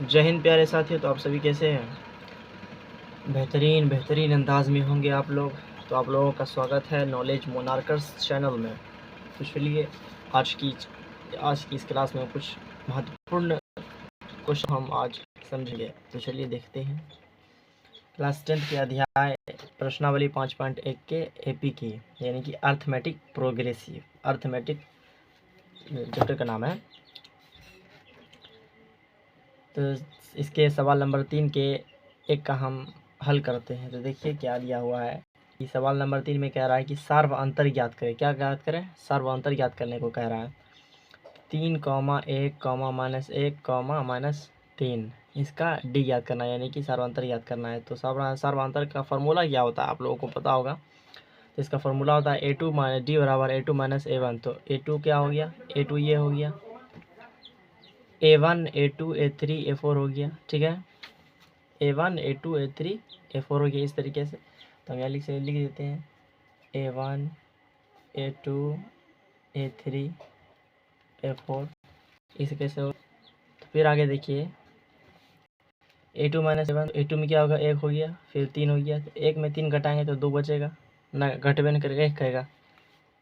जय हिंद प्यारे साथियों। तो आप सभी कैसे हैं? बेहतरीन अंदाज में होंगे आप लोग। तो आप लोगों का स्वागत है नॉलेज मोनार्कर्स चैनल में। तो चलिए आज की इस क्लास में कुछ महत्वपूर्ण क्वेश्चन हम आज समझेंगे। तो चलिए देखते हैं। क्लास 10 के अध्याय प्रश्नावली 5.1 के एपी की, यानी कि अर्थमेटिक प्रोग्रेसिव अर्थमेटिक चैप्टर का नाम है। तो इसके सवाल नंबर 3 के एक का हम हल करते हैं। तो देखिए क्या दिया हुआ है कि सवाल नंबर 3 में कह रहा है कि सार्व अंतर ज्ञात करें। क्या ज्ञात करें? सार्व अंतर ज्ञात करने को कह रहा है। 3, 1, -1, -3 इसका डी ज्ञात करना है, यानी कि सार्वांतर ज्ञात करना है। तो सार्वांतर का फॉर्मूला क्या होता है आप लोगों को पता होगा। तो इसका फॉर्मूला होता है A2 - D बराबर A2 - A1। तो A2 क्या हो गया? A2 ये हो गया, A1 A2 A3 A4 हो गया। ठीक है, A1 A2 A3 A4 हो गया इस तरीके से। तो हम यहाँ लिख देते हैं A1 A2 A3 A4 इस कैसे हो। तो फिर आगे देखिए A2 - A1, A2 में क्या होगा? 1 हो गया, फिर 3 हो गया। तो 1 में 3 घटाएंगे तो 2 बचेगा ना, घटबे न करेगा। 1 कहेगा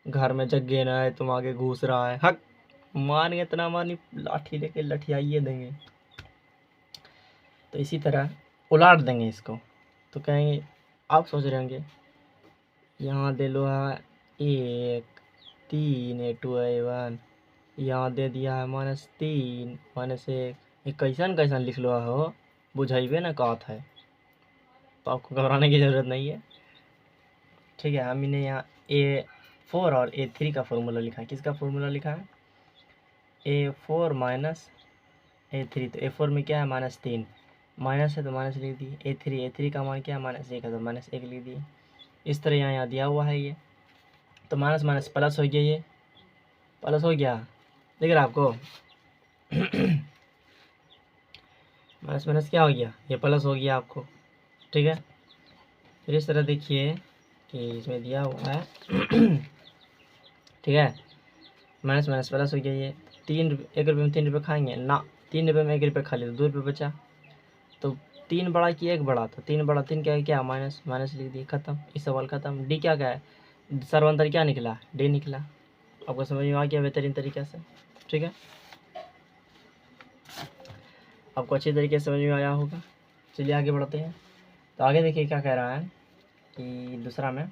घर में जगह ना है, तुम आगे घुस रहा है। हक मारेंगे, इतना मारनी, लाठी लेके लठियाइए देंगे। तो इसी तरह उलाट देंगे इसको। तो कहेंगे, आप सोच रहे होंगे यहाँ दे लो है 1 3 A2 A1, यहाँ दे दिया है -3 -1। ये कैसन लिख लो हो, बुझेबे ना कहत है। तो आपको घबराने की ज़रूरत नहीं है। ठीक है, हमने यहाँ A4 और A3 का फॉर्मूला लिखा है। किसका फॉर्मूला लिखा है? A4 - A3। तो A4 में क्या है? -3, माइनस है तो माइनस लिख दिए। A3 का मान क्या है? -1 है तो -1 लिख दिए। इस तरह यहाँ दिया हुआ है ये। तो माइनस माइनस प्लस हो गया, ये प्लस हो गया, दिख रहा है आपको? माइनस माइनस क्या हो गया? ये प्लस हो गया आपको। ठीक है, फिर इस तरह देखिए कि इसमें दिया हुआ है। ठीक है, माइनस माइनस प्लस हो गया। ये 1 रुपये में 3 रुपये खाएंगे ना, 3 रुपये में 1 रुपये खा लिया तो 2 रुपये बचा। तो 3 बड़ा कि 1 बड़ा? तो 3 बड़ा, 3 क्या माइनस माइनस लिख दिए, खत्म। इस सवाल खत्म। डी क्या है? सर्वांतर क्या निकला? डी निकला। आपको समझ में आ गया बेहतरीन तरीके से? ठीक है, आपको अच्छी तरीके से समझ में आया होगा। चलिए आगे बढ़ते हैं। तो आगे देखिए क्या कह रहा है कि दूसरा में